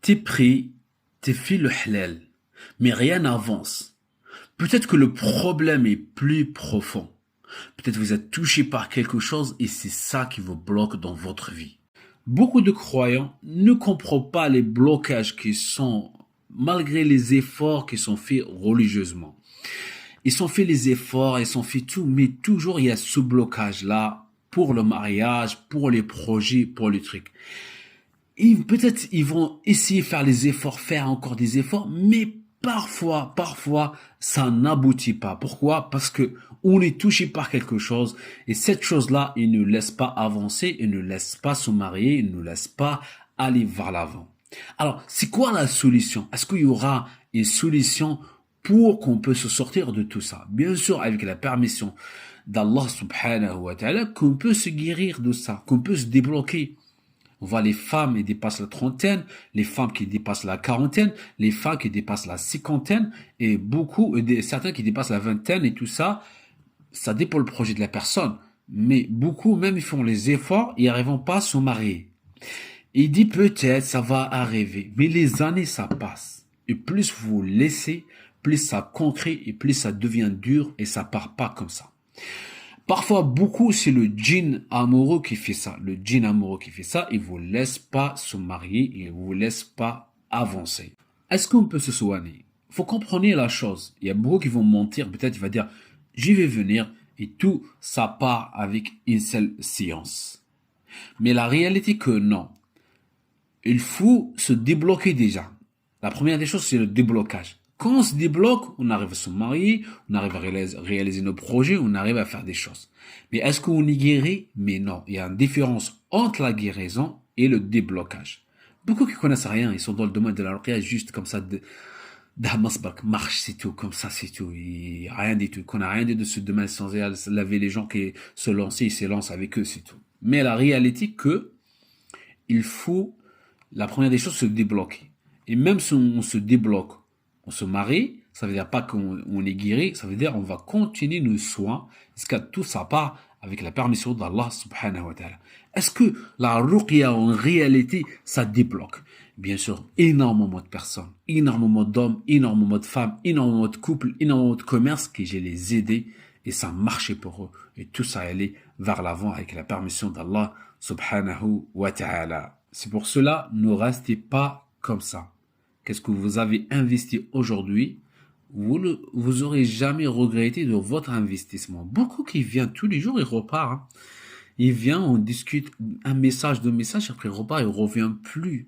T'es pris, t'es fait le halal, mais rien n'avance. Peut-être que le problème est plus profond. Peut-être que vous êtes touché par quelque chose et c'est ça qui vous bloque dans votre vie. Beaucoup de croyants ne comprennent pas les blocages qui sont, malgré les efforts qui sont faits religieusement. Ils sont fait les efforts, ils sont fait tout, mais toujours il y a ce blocage-là pour le mariage, pour les projets, pour les trucs. Et peut-être ils vont essayer de faire les efforts, faire encore des efforts, mais parfois, ça n'aboutit pas. Pourquoi? Parce que on est touché par quelque chose et cette chose-là, il ne laisse pas avancer, il ne laisse pas se marier, il ne laisse pas aller vers l'avant. Alors, c'est quoi la solution? Est-ce qu'il y aura une solution pour qu'on peut se sortir de tout ça? Bien sûr, avec la permission d'Allah subhanahu wa ta'ala, qu'on peut se guérir de ça, qu'on peut se débloquer. On voit les femmes qui dépassent la trentaine, les femmes qui dépassent la quarantaine, les femmes qui dépassent la cinquantaine, et certains qui dépassent la vingtaine et tout ça. Ça dépend le projet de la personne. Mais beaucoup, même, ils font les efforts, ils n'arrivent pas à se marier. Il dit peut-être ça va arriver, mais les années ça passe. Et plus vous laissez, plus ça concrète et plus ça devient dur et ça part pas comme ça. Parfois, beaucoup, c'est le djinn amoureux qui fait ça. Le djinn amoureux qui fait ça, il vous laisse pas se marier, il vous laisse pas avancer. Est-ce qu'on peut se soigner? Faut comprendre la chose. Il y a beaucoup qui vont mentir, peut-être il va dire, j'y vais venir, et tout, ça part avec une seule séance. Mais la réalité que non. Il faut se débloquer déjà. La première des choses, c'est le déblocage. Quand on se débloque, on arrive à se marier, on arrive à réaliser nos projets, on arrive à faire des choses. Mais est-ce qu'on est guéri? Mais non. Il y a une différence entre la guérison et le déblocage. Beaucoup qui connaissent rien, ils sont dans le domaine de la ruqya juste comme ça, marche, c'est tout, comme ça, c'est tout. Il y a rien du tout. Qu'on a rien dit de ce domaine sans laver les gens qui se lancent, ils se lancent avec eux, c'est tout. Mais la réalité que, il faut, la première des choses, se débloquer. Et même si on se débloque, on se marie, ça veut dire pas qu'on est guéri, ça veut dire on va continuer nos soins jusqu'à tout ça part avec la permission d'Allah subhanahu wa ta'ala. Est-ce que la ruqya en réalité ça débloque? Bien sûr, énormément de personnes, énormément d'hommes, énormément de femmes, énormément de couples, énormément de commerces que j'ai les aidés et ça marchait pour eux. Et tout ça allait vers l'avant avec la permission d'Allah subhanahu wa ta'ala. C'est pour cela, ne restez pas comme ça. Qu'est-ce que vous avez investi aujourd'hui, vous aurez jamais regretté de votre investissement. Beaucoup qui viennent tous les jours, ils repartent. Il vient, on discute un message, deux messages, après il repart, il revient plus.